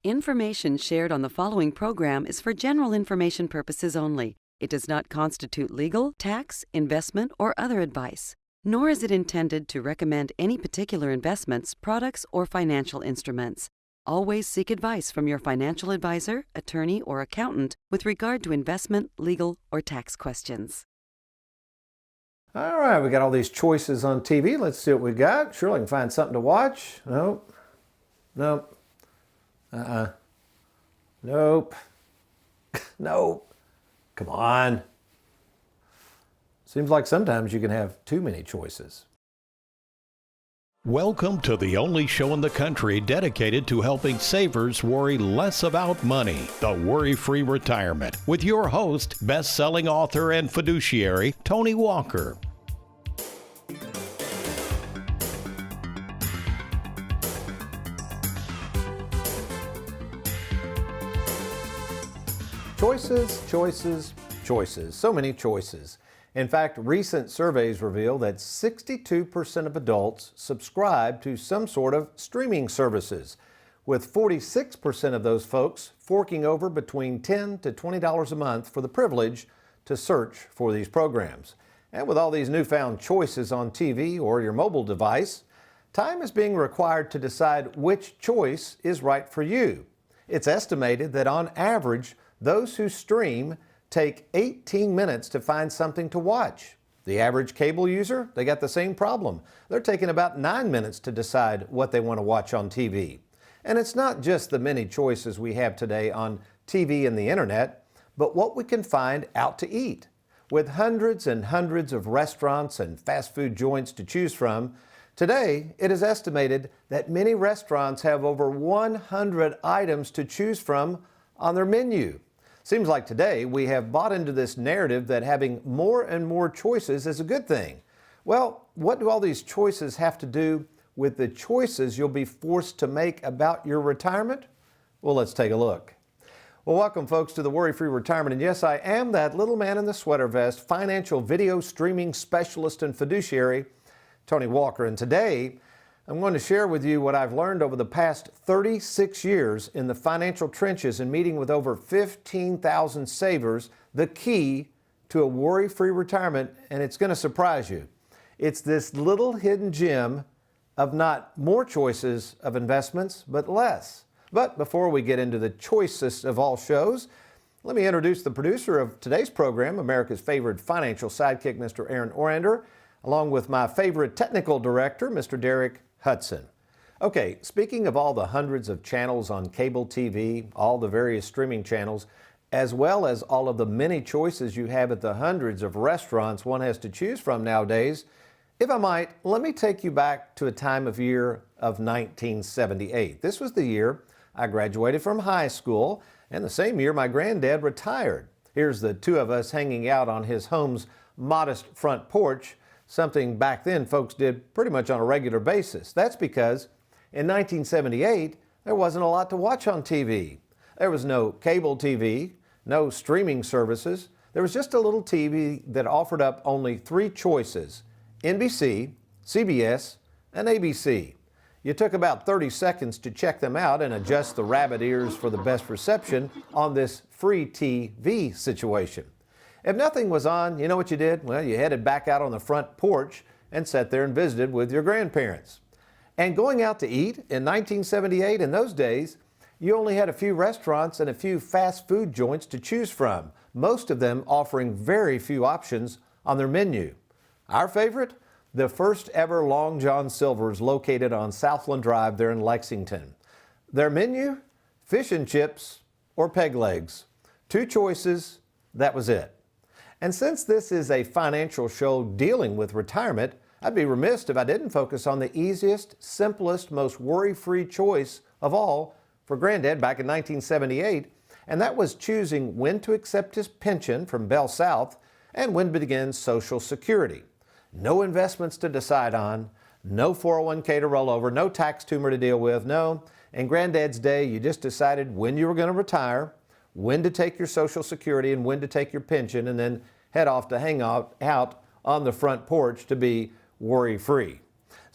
Information shared on the following program is for general information purposes only. It does not constitute legal, tax, investment, or other advice, nor is it intended to recommend any particular investments, products, or financial instruments. Always seek advice from your financial advisor, attorney, or accountant with regard to investment, legal, or tax questions. All right, we got all these choices on TV. Let's see what we got. Surely I can find something to watch. Nope. Nope. Nope. Nope. Come on. Seems like sometimes you can have too many choices. Welcome to the only show in the country dedicated to helping savers worry less about money, the Worry-Free Retirement, with your host, best-selling author and fiduciary, Tony Walker. Choices, choices, choices. So many choices. In fact, recent surveys reveal that 62% of adults subscribe to some sort of streaming services, with 46% of those folks forking over between $10 to $20 a month for the privilege to search for these programs. And with all these newfound choices on TV or your mobile device, time is being required to decide which choice is right for you. It's estimated that on average, those who stream take 18 minutes to find something to watch. The average cable user, they got the same problem. They're taking about 9 minutes to decide what they want to watch on TV. And it's not just the many choices we have today on TV and the internet, but what we can find out to eat. With hundreds and hundreds of restaurants and fast food joints to choose from, today it is estimated that many restaurants have over 100 items to choose from on their menu. Seems like today we have bought into this narrative that having more and more choices is a good thing. Well, what do all these choices have to do with the choices you'll be forced to make about your retirement? Well, let's take a look. Well, welcome folks to the Worry-Free Retirement. And yes, I am that little man in the sweater vest, financial video streaming specialist and fiduciary, Tony Walker. And today, I'm going to share with you what I've learned over the past 36 years in the financial trenches and meeting with over 15,000 savers, the key to a worry-free retirement, and it's going to surprise you. It's this little hidden gem of not more choices of investments, but less. But before we get into the choicest of all shows, let me introduce the producer of today's program, America's favorite financial sidekick, Mr. Aaron Orander, along with my favorite technical director, Mr. Derek Hudson. Okay, speaking of all the hundreds of channels on cable TV, all the various streaming channels, as well as all of the many choices you have at the hundreds of restaurants one has to choose from nowadays, if I might, let me take you back to a time of year of 1978. This was the year I graduated from high school, and the same year my granddad retired. Here's the two of us hanging out on his home's modest front porch, something back then folks did pretty much on a regular basis. That's because in 1978, there wasn't a lot to watch on TV. There was no cable TV, no streaming services. There was just a little TV that offered up only three choices: NBC, CBS, and ABC. You took about 30 seconds to check them out and adjust the rabbit ears for the best reception on this free TV situation. If nothing was on, you know what you did? Well, you headed back out on the front porch and sat there and visited with your grandparents. And going out to eat in 1978, in those days, you only had a few restaurants and a few fast food joints to choose from, most of them offering very few options on their menu. Our favorite? The first ever Long John Silver's located on Southland Drive there in Lexington. Their menu? Fish and chips or peg legs. Two choices, that was it. And since this is a financial show dealing with retirement, I'd be remiss if I didn't focus on the easiest, simplest, most worry-free choice of all for Granddad back in 1978, and that was choosing when to accept his pension from Bell South and when to begin Social Security. No investments to decide on, no 401k to roll over, no tax tumor to deal with, no. In Granddad's day, you just decided when you were going to retire, when to take your Social Security and when to take your pension, and then head off to hang out on the front porch to be worry-free.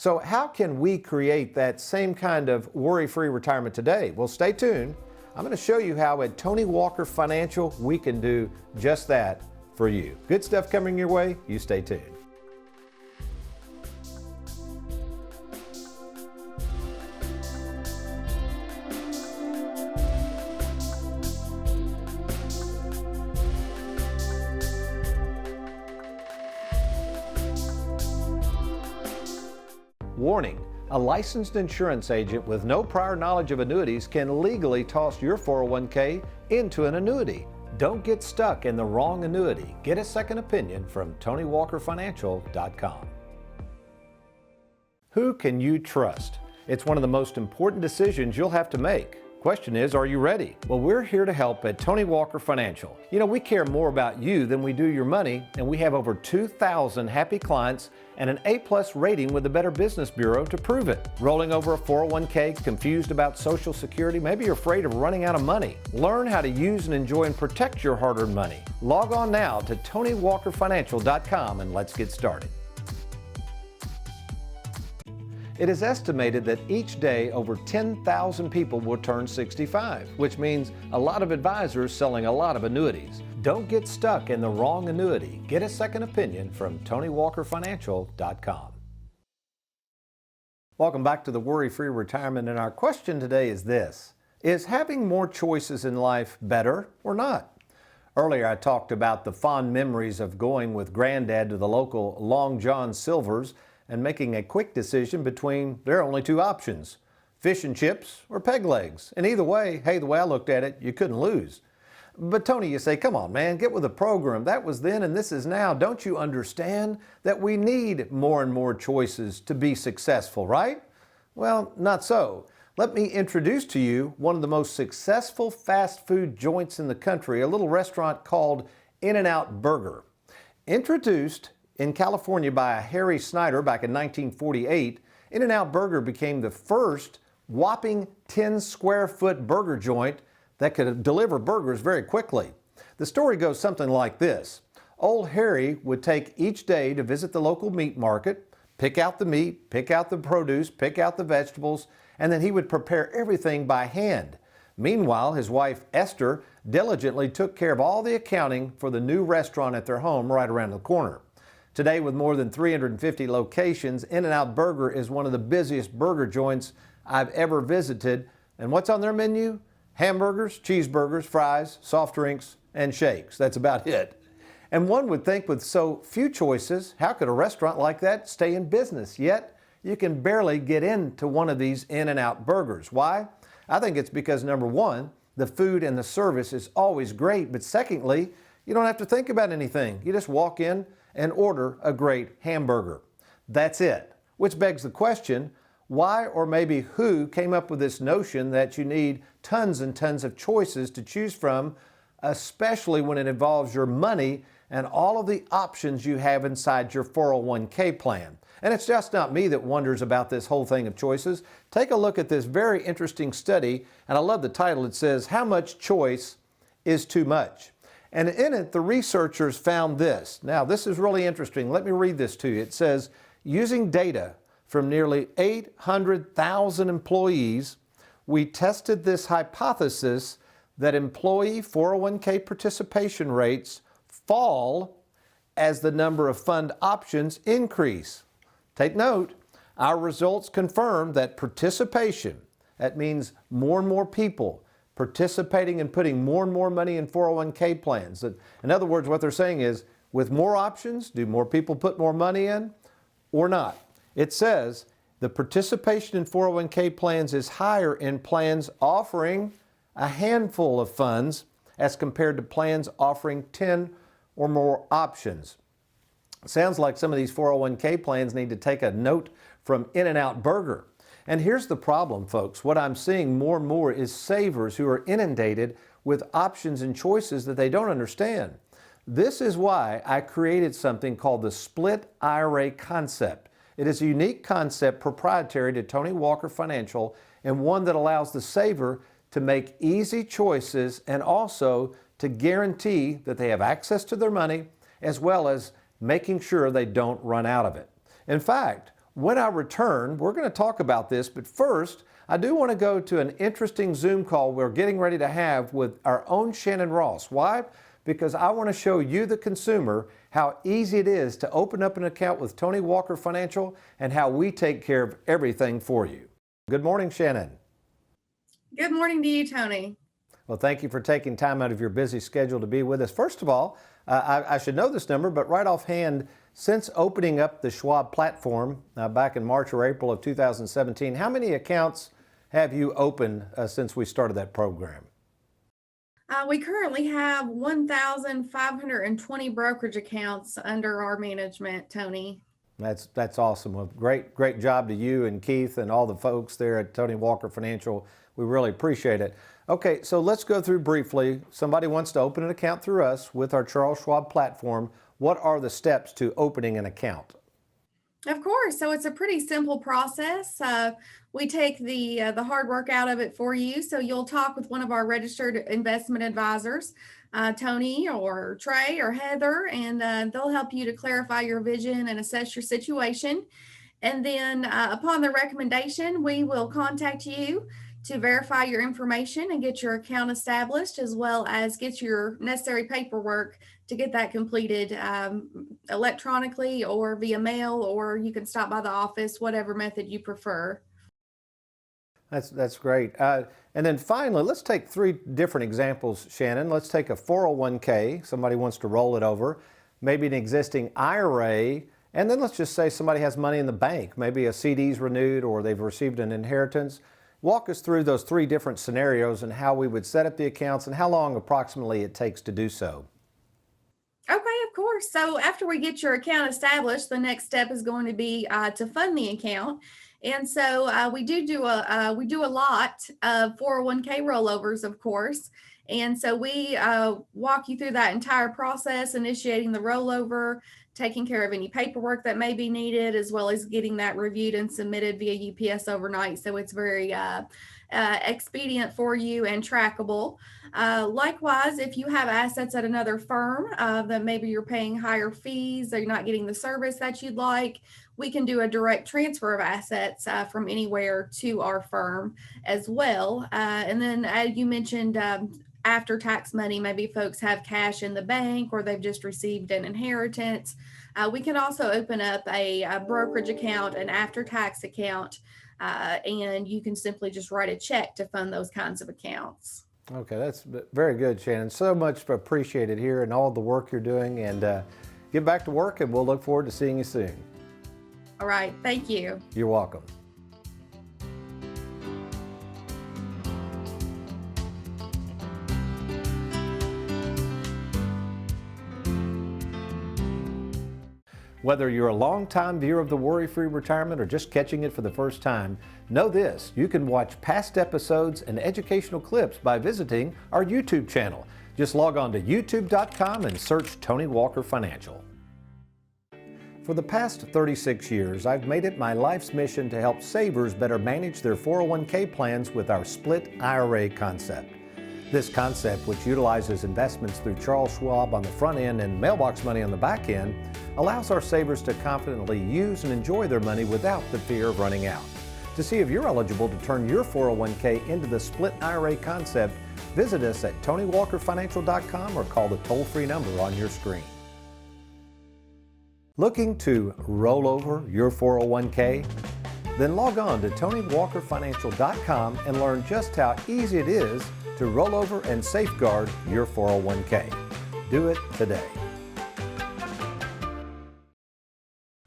So how can we create that same kind of worry-free retirement today? Well, stay tuned. I'm going to show you how at Tony Walker Financial we can do just that for you. Good stuff coming your way. You stay tuned. Warning, a licensed insurance agent with no prior knowledge of annuities can legally toss your 401k into an annuity. Don't get stuck in the wrong annuity. Get a second opinion from TonyWalkerFinancial.com. Who can you trust? It's one of the most important decisions you'll have to make. Question is, are you ready? Well, we're here to help at Tony Walker Financial. You know, we care more about you than we do your money, and we have over 2,000 happy clients and an A+ rating with the Better Business Bureau to prove it. Rolling over a 401k, confused about Social Security, maybe you're afraid of running out of money. Learn how to use and enjoy and protect your hard-earned money. Log on now to TonyWalkerFinancial.com and let's get started. It is estimated that each day over 10,000 people will turn 65, which means a lot of advisors selling a lot of annuities. Don't get stuck in the wrong annuity. Get a second opinion from TonyWalkerFinancial.com. Welcome back to the Worry-Free Retirement, and our question today is this: is having more choices in life better or not? Earlier I talked about the fond memories of going with Granddad to the local Long John Silver's and making a quick decision between their only two options, fish and chips or peg legs. And either way, hey, the way I looked at it, you couldn't lose. But Tony, you say, come on, man, get with the program. That was then and this is now. Don't you understand that we need more and more choices to be successful, right? Well, not so. Let me introduce to you one of the most successful fast food joints in the country, a little restaurant called In-N-Out Burger. Introduced in California by Harry Snyder back in 1948, In-N-Out Burger became the first whopping 10-square-foot burger joint that could deliver burgers very quickly. The story goes something like this. Old Harry would take each day to visit the local meat market, pick out the meat, pick out the produce, pick out the vegetables, and then he would prepare everything by hand. Meanwhile, his wife Esther diligently took care of all the accounting for the new restaurant at their home right around the corner. Today, with more than 350 locations, In-N-Out Burger is one of the busiest burger joints I've ever visited. And what's on their menu? Hamburgers, cheeseburgers, fries, soft drinks, and shakes. That's about it. And one would think with so few choices, how could a restaurant like that stay in business? Yet, you can barely get into one of these In-N-Out Burgers. Why? I think it's because, number one, the food and the service is always great. But secondly, you don't have to think about anything. You just walk in and order a great hamburger. That's it. Which begs the question, why or maybe who came up with this notion that you need tons and tons of choices to choose from, especially when it involves your money and all of the options you have inside your 401k plan? And it's just not me that wonders about this whole thing of choices. Take a look at this very interesting study, and I love the title. It says, "How much choice is too much?" And in it, the researchers found this. Now, this is really interesting. Let me read this to you. It says, using data from nearly 800,000 employees, we tested this hypothesis that employee 401k participation rates fall as the number of fund options increase. Take note, our results confirm that participation, that means more and more people participating and putting more and more money in 401k plans. In other words, what they're saying is, with more options, do more people put more money in or not? It says the participation in 401k plans is higher in plans offering a handful of funds as compared to plans offering 10 or more options. Sounds like some of these 401k plans need to take a note from In-N-Out Burger. And here's the problem, folks. What I'm seeing more and more is savers who are inundated with options and choices that they don't understand. This is why I created something called the Split Ira Concept. It is a unique concept proprietary to Tony Walker Financial and one that allows the saver to make easy choices and also to guarantee that they have access to their money as well as making sure they don't run out of it. In fact, When I return, we're going to talk about this, but first, I do want to go to an interesting Zoom call we're getting ready to have with our own Shannon Ross. Why? Because I want to show you, the consumer, how easy it is to open up an account with Tony Walker Financial and how we take care of everything for you. Good morning, Shannon. Good morning to you, Tony. Well, thank you for taking time out of your busy schedule to be with us. First of all, I should know this number, but right offhand, since opening up the Schwab platform back in March or April of 2017, how many accounts have you opened since we started that program? We currently have 1,520 brokerage accounts under our management, Tony. That's awesome. Well, great job to you and Keith and all the folks there at Tony Walker Financial. We really appreciate it. Okay, so let's go through briefly. Somebody wants to open an account through us with our Charles Schwab platform. What are the steps to opening an account? Of course. So it's a pretty simple process. We take the hard work out of it for you. So you'll talk with one of our registered investment advisors, Tony or Trey or Heather, and they'll help you to clarify your vision and assess your situation. And then upon the recommendation, we will contact you to verify your information and get your account established, as well as get your necessary paperwork to get that completed electronically or via mail, or you can stop by the office, whatever method you prefer. That's great. And then finally, let's take three different examples, Shannon. Let's take a 401k. Somebody wants to roll it over, maybe an existing IRA, and then let's just say somebody has money in the bank, maybe a CD's renewed or they've received an inheritance. Walk us through those three different scenarios and how we would set up the accounts and how long approximately it takes to do so. Okay, of course. So after we get your account established, the next step is going to be to fund the account. And so we do a lot of 401k rollovers, of course. And so we walk you through that entire process, initiating the rollover, taking care of any paperwork that may be needed, as well as getting that reviewed and submitted via UPS overnight. So it's very expedient for you and trackable. Likewise, if you have assets at another firm that maybe you're paying higher fees or you're not getting the service that you'd like, we can do a direct transfer of assets from anywhere to our firm as well. And then as you mentioned, after tax money, maybe folks have cash in the bank or they've just received an inheritance. We can also open up a brokerage account, an after tax account, and you can simply just write a check to fund those kinds of accounts. Okay, that's very good, Shannon. So much appreciated here and all the work you're doing, and get back to work and we'll look forward to seeing you soon. All right, thank you. You're welcome. Whether you're a longtime viewer of the WorryFree Retirement or just catching it for the first time, know this: you can watch past episodes and educational clips by visiting our YouTube channel. Just log on to youtube.com and search Tony Walker Financial. For the past 36 years, I've made it my life's mission to help savers better manage their 401k plans with our Split Ira Concept. This concept, which utilizes investments through Charles Schwab on the front end and mailbox money on the back end, allows our savers to confidently use and enjoy their money without the fear of running out. To see if you're eligible to turn your 401k into the Split Ira Concept, visit us at TonyWalkerFinancial.com or call the toll-free number on your screen. Looking to roll over your 401k? Then log on to TonyWalkerFinancial.com and learn just how easy it is to roll over and safeguard your 401k. Do it today.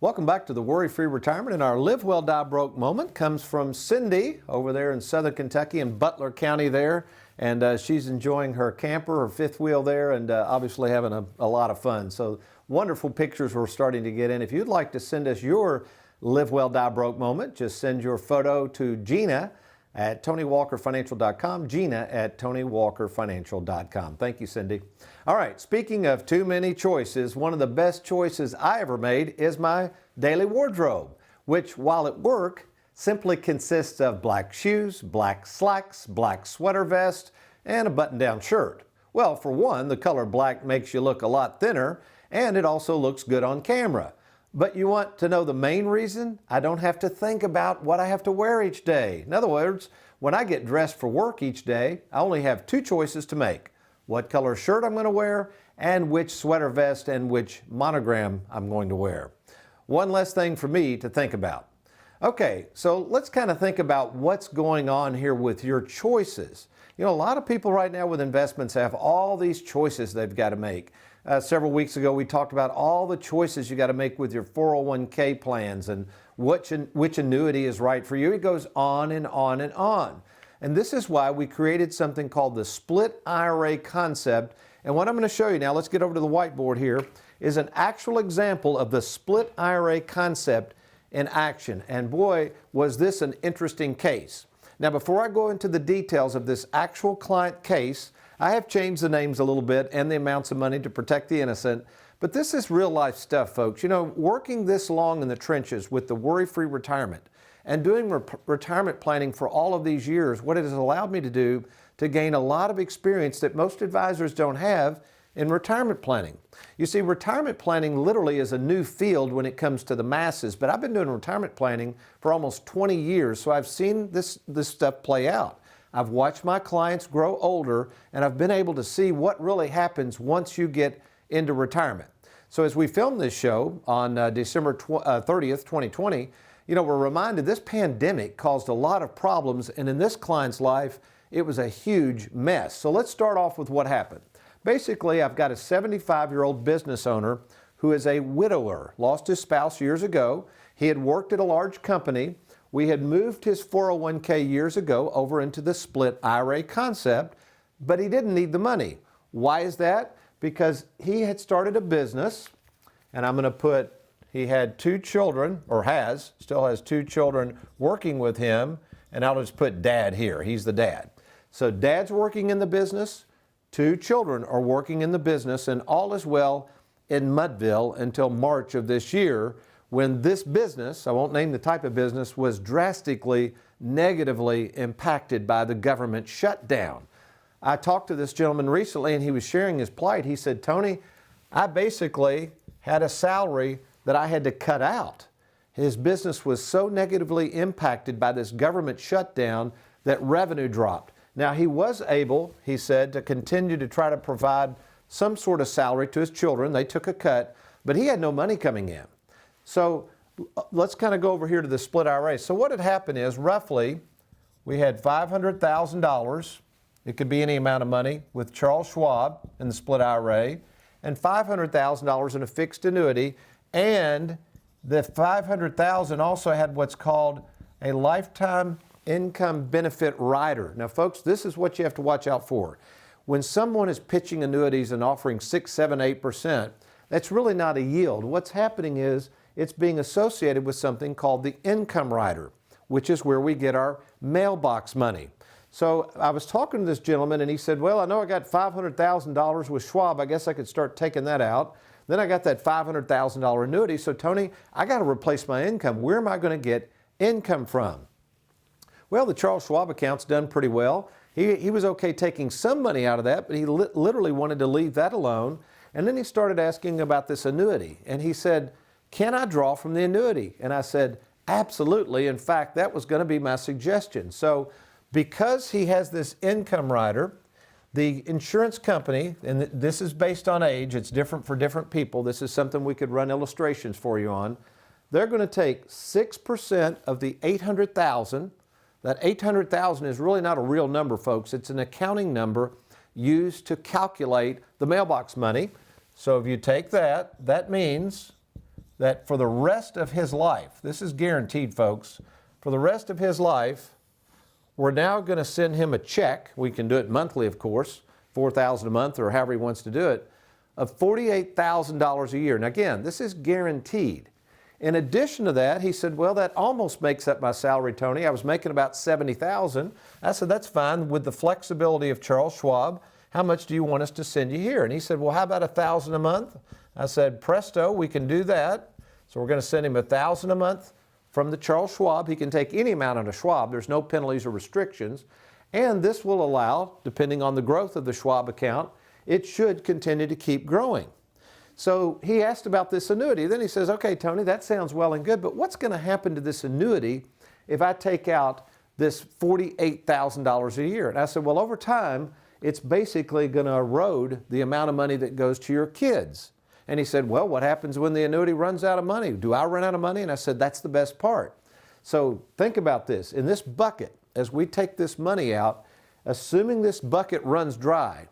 Welcome back to the Worry-Free Retirement, and our Live Well, Die Broke moment comes from Cindy over there in Southern Kentucky in Butler County there, and she's enjoying her camper, her fifth wheel there, and obviously having a lot of fun. So wonderful pictures we're starting to get in. If you'd like to send us your Live Well, Die Broke moment, just send your photo to Gina at TonyWalkerFinancial.com, Gina at TonyWalkerFinancial.com. Thank you, Cindy. All right, speaking of too many choices, one of the best choices I ever made is my daily wardrobe, which, while at work, simply consists of black shoes, black slacks, black sweater vest, and a button-down shirt. Well, for one, the color black makes you look a lot thinner, and it also looks good on camera. But you want to know the main reason? I don't have to think about what I have to wear each day. In other words, when I get dressed for work each day, I only have two choices to make: what color shirt I'm going to wear and which sweater vest and which monogram I'm going to wear. One less thing for me to think about. Okay, so let's kind of think about what's going on here with your choices. You know, a lot of people right now with investments have all these choices they've got to make. Several weeks ago, we talked about all the choices you got to make with your 401k plans and which annuity is right for you. It goes on and on and on. And this is why we created something called the Split IRA Concept. And what I'm going to show you now, let's get over to the whiteboard here, is an actual example of the Split IRA Concept in action. And boy, was this an interesting case. Now, before I go into the details of this actual client case, I have changed the names a little bit and the amounts of money to protect the innocent, but this is real life stuff, folks. You know, working this long in the trenches with the worry-free retirement and doing retirement planning for all of these years, what it has allowed me to do to gain a lot of experience that most advisors don't have in retirement planning. You see, retirement planning literally is a new field when it comes to the masses, but I've been doing retirement planning for almost 20 years, so I've seen this stuff play out. I've watched my clients grow older, and I've been able to see what really happens once you get into retirement. So as we filmed this show on December 30th, 2020, you know, we're reminded this pandemic caused a lot of problems, and in this client's life, it was a huge mess. So let's start off with what happened. Basically, I've got a 75-year-old business owner who is a widower, lost his spouse years ago. He had worked at a large company. We had moved his 401k years ago over into the Split IRA Concept, but he didn't need the money. Why is that? Because he had started a business, and I'm going to put, he had two children, or still has two children working with him, and I'll just put dad here. He's the dad. So dad's working in the business, two children are working in the business, and all is well in Mudville until March of this year, when this business, I won't name the type of business, was drastically negatively impacted by the government shutdown. I talked to this gentleman recently and he was sharing his plight. He said, Tony, I basically had a salary that I had to cut out. His business was so negatively impacted by this government shutdown that revenue dropped. Now, he was able, he said, to continue to try to provide some sort of salary to his children. They took a cut, but he had no money coming in. So let's kind of go over here to the Split IRA. So what had happened is roughly we had $500,000, it could be any amount of money, with Charles Schwab in the Split IRA, and $500,000 in a fixed annuity, and the $500,000 also had what's called a lifetime income benefit rider. Now folks, this is what you have to watch out for. When someone is pitching annuities and offering 6, 7, 8%, that's really not a yield. What's happening is it's being associated with something called the income rider, which is where we get our mailbox money. So I was talking to this gentleman and he said, well, I know I got $500,000 with Schwab. I guess I could start taking that out. Then I got that $500,000 annuity. So Tony, I got to replace my income. Where am I going to get income from? Well, the Charles Schwab account's done pretty well. He was okay taking some money out of that, but he literally wanted to leave that alone. And then he started asking about this annuity. And he said, can I draw from the annuity? And I said, absolutely. In fact, that was going to be my suggestion. So because he has this income rider, the insurance company, and this is based on age, it's different for different people. This is something we could run illustrations for you on. They're going to take 6% of the $800,000. That $800,000 is really not a real number, folks. It's an accounting number used to calculate the mailbox money. So if you take that, that means that for the rest of his life, this is guaranteed, folks, for the rest of his life, we're now going to send him a check. We can do it monthly, of course, $4,000 a month or however he wants to do it, of $48,000 a year. Now again, this is guaranteed. In addition to that, he said, well, that almost makes up my salary, Tony. I was making about $70,000. I said, that's fine. With the flexibility of Charles Schwab, how much do you want us to send you here? And he said, well, how about $1,000 a month? I said, presto, we can do that. So we're going to send him $1,000 a month from the Charles Schwab. He can take any amount out of Schwab. There's no penalties or restrictions. And this will allow, depending on the growth of the Schwab account, it should continue to keep growing. So he asked about this annuity. Then he says, okay, Tony, that sounds well and good, but what's going to happen to this annuity if I take out this $48,000 a year? And I said, well, over time, it's basically going to erode the amount of money that goes to your kids. And he said, well, what happens when the annuity runs out of money? Do I run out of money? And I said, that's the best part. So think about this. In this bucket, as we take this money out, assuming this bucket runs dry,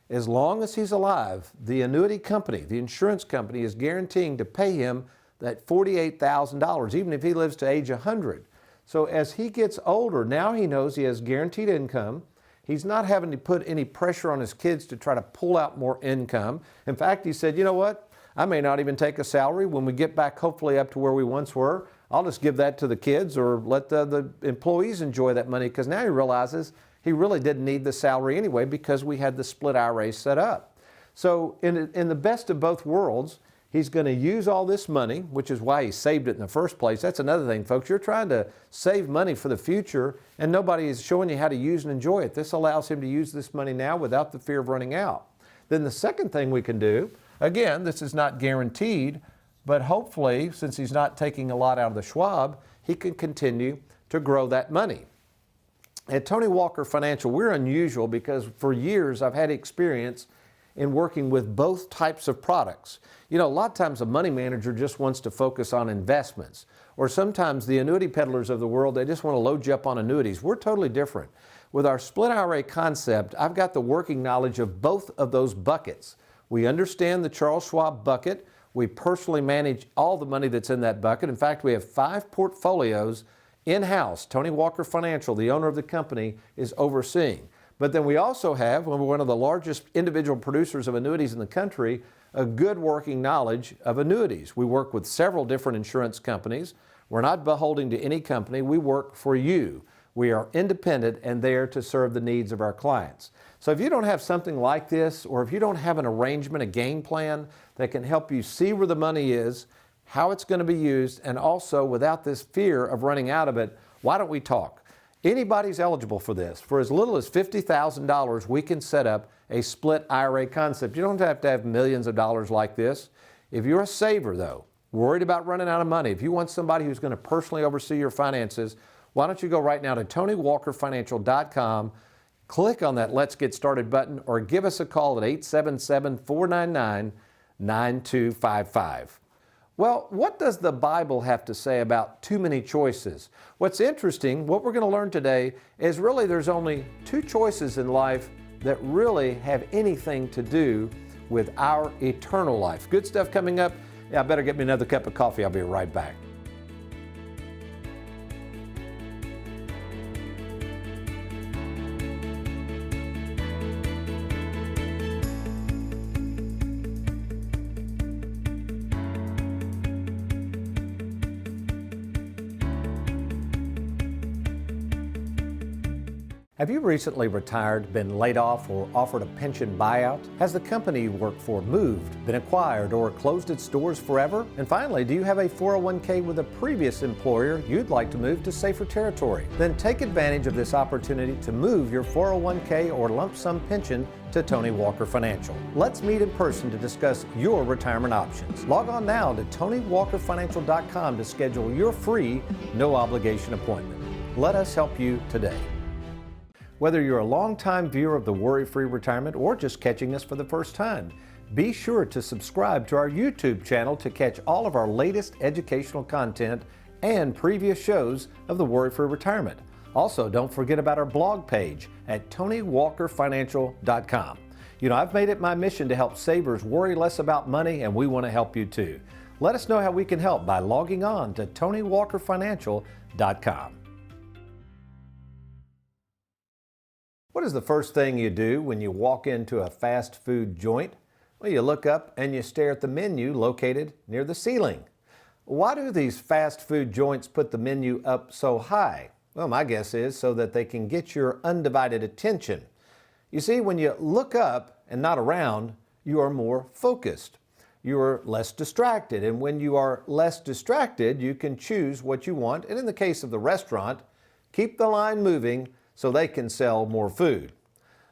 as long as he's alive, the annuity company, the insurance company, is guaranteeing to pay him that $48,000, even if he lives to age 100. So as he gets older, now he knows he has guaranteed income. He's not having to put any pressure on his kids to try to pull out more income. In fact, he said, you know what? I may not even take a salary. When we get back hopefully up to where we once were, I'll just give that to the kids or let the employees enjoy that money, because now he realizes he really didn't need the salary anyway because we had the split IRA set up. So in the best of both worlds, he's going to use all this money, which is why he saved it in the first place. That's another thing, folks. You're trying to save money for the future, and nobody is showing you how to use and enjoy it. This allows him to use this money now without the fear of running out. Then the second thing we can do, again, this is not guaranteed, but hopefully, since he's not taking a lot out of the Schwab, he can continue to grow that money. At Tony Walker Financial, we're unusual because for years I've had experience in working with both types of products. You know, a lot of times a money manager just wants to focus on investments, or sometimes the annuity peddlers of the world, they just want to load you up on annuities. We're totally different. With our Split Ira Concept, I've got the working knowledge of both of those buckets. We understand the Charles Schwab bucket. We personally manage all the money that's in that bucket. In fact, we have 5 portfolios in-house. Tony Walker Financial, the owner of the company, is overseeing. But then we also have, we're one of the largest individual producers of annuities in the country, a good working knowledge of annuities. We work with several different insurance companies. We're not beholden to any company. We work for you. We are independent and there to serve the needs of our clients. So if you don't have something like this, or if you don't have an arrangement, a game plan that can help you see where the money is, how it's going to be used, and also without this fear of running out of it, why don't we talk? Anybody's eligible for this. For as little as $50,000, we can set up a Split Ira Concept. You don't have to have millions of dollars like this. If you're a saver, though, worried about running out of money, if you want somebody who's going to personally oversee your finances, why don't you go right now to TonyWalkerFinancial.com, click on that Let's Get Started button, or give us a call at 877-499-9255. Well, what does the Bible have to say about too many choices? What's interesting, what we're going to learn today, is really there's only 2 choices in life that really have anything to do with our eternal life. Good stuff coming up. Yeah, I better get me another cup of coffee. I'll be right back. Have you recently retired, been laid off, or offered a pension buyout? Has the company you work for moved, been acquired, or closed its doors forever? And finally, do you have a 401k with a previous employer you'd like to move to safer territory? Then take advantage of this opportunity to move your 401k or lump sum pension to Tony Walker Financial. Let's meet in person to discuss your retirement options. Log on now to TonyWalkerFinancial.com to schedule your free, no obligation appointment. Let us help you today. Whether you're a longtime viewer of the WorryFree Retirement or just catching us for the first time, be sure to subscribe to our YouTube channel to catch all of our latest educational content and previous shows of the WorryFree Retirement. Also, don't forget about our blog page at TonyWalkerFinancial.com. You know, I've made it my mission to help savers worry less about money, and we want to help you too. Let us know how we can help by logging on to TonyWalkerFinancial.com. What is the first thing you do when you walk into a fast food joint? Well, you look up and you stare at the menu located near the ceiling. Why do these fast food joints put the menu up so high? Well, my guess is so that they can get your undivided attention. You see, when you look up and not around, you are more focused. You are less distracted, and when you are less distracted, you can choose what you want, and in the case of the restaurant, keep the line moving so they can sell more food.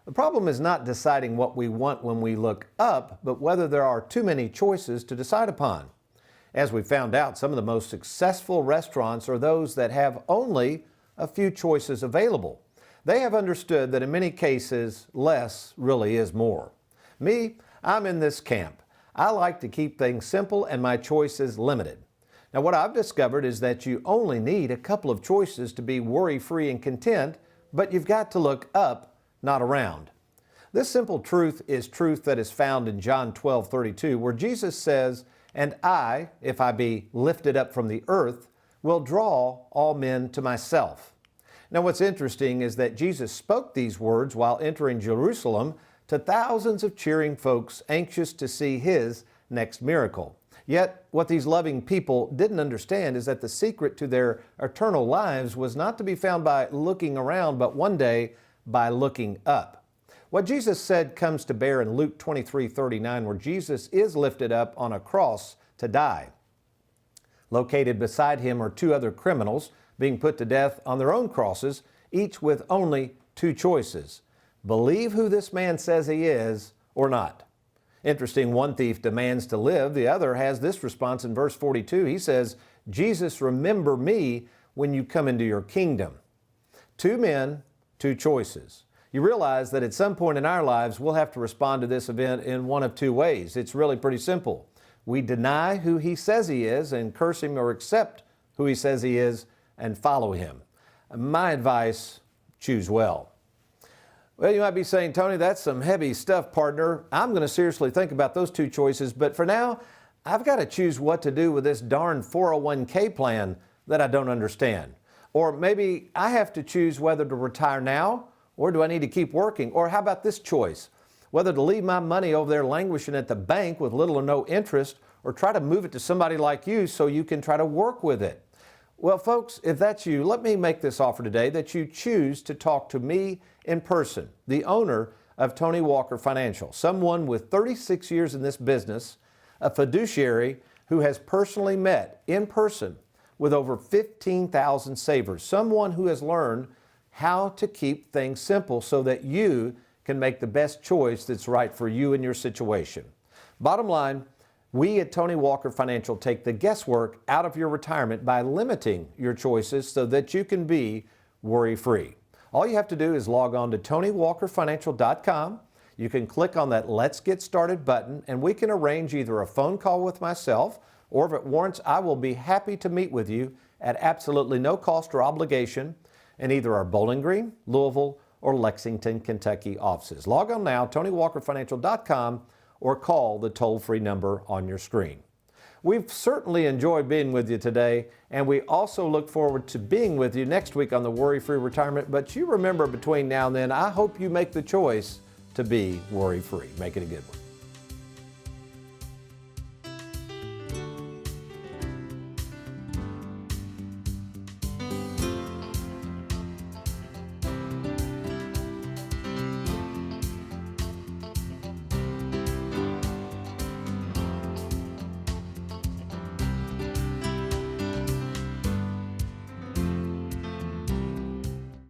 The problem is not deciding what we want when we look up, but whether there are too many choices to decide upon. As we found out, some of the most successful restaurants are those that have only a few choices available. They have understood that in many cases, less really is more. Me, I'm in this camp. I like to keep things simple and my choices limited. Now, what I've discovered is that you only need a couple of choices to be worry-free and content, but you've got to look up, not around. This simple truth is truth that is found in John 12:32, where Jesus says, "And I, if I be lifted up from the earth, will draw all men to myself." Now, what's interesting is that Jesus spoke these words while entering Jerusalem to thousands of cheering folks anxious to see his next miracle. Yet, what these loving people didn't understand is that the secret to their eternal lives was not to be found by looking around, but one day by looking up. What Jesus said comes to bear in Luke 23:39, where Jesus is lifted up on a cross to die. Located beside him are two other criminals being put to death on their own crosses, each with only two choices: believe who this man says he is or not. Interesting, one thief demands to live. The other has this response in verse 42. He says, "Jesus, remember me when you come into your kingdom." Two men, two choices. You realize that at some point in our lives, we'll have to respond to this event in one of two ways. It's really pretty simple. We deny who he says he is and curse him, or accept who he says he is and follow him. My advice, choose well. Well, you might be saying, "Tony, that's some heavy stuff, partner. I'm going to seriously think about those two choices, but for now, I've got to choose what to do with this darn 401k plan that I don't understand." Or maybe I have to choose whether to retire now, or do I need to keep working? Or how about this choice? Whether to leave my money over there languishing at the bank with little or no interest, or try to move it to somebody like you so you can try to work with it. Well, folks, if that's you, let me make this offer today that you choose to talk to me in person, the owner of Tony Walker Financial, someone with 36 years in this business, a fiduciary who has personally met in person with over 15,000 savers, someone who has learned how to keep things simple so that you can make the best choice that's right for you and your situation. Bottom line, we at Tony Walker Financial take the guesswork out of your retirement by limiting your choices so that you can be worry-free. All you have to do is log on to TonyWalkerFinancial.com. You can click on that Let's Get Started button, and we can arrange either a phone call with myself, or if it warrants, I will be happy to meet with you at absolutely no cost or obligation in either our Bowling Green, Louisville, or Lexington, Kentucky offices. Log on now, TonyWalkerFinancial.com, or call the toll-free number on your screen. We've certainly enjoyed being with you today, and we also look forward to being with you next week on the Worry-Free Retirement. But you remember, between now and then, I hope you make the choice to be worry-free. Make it a good one.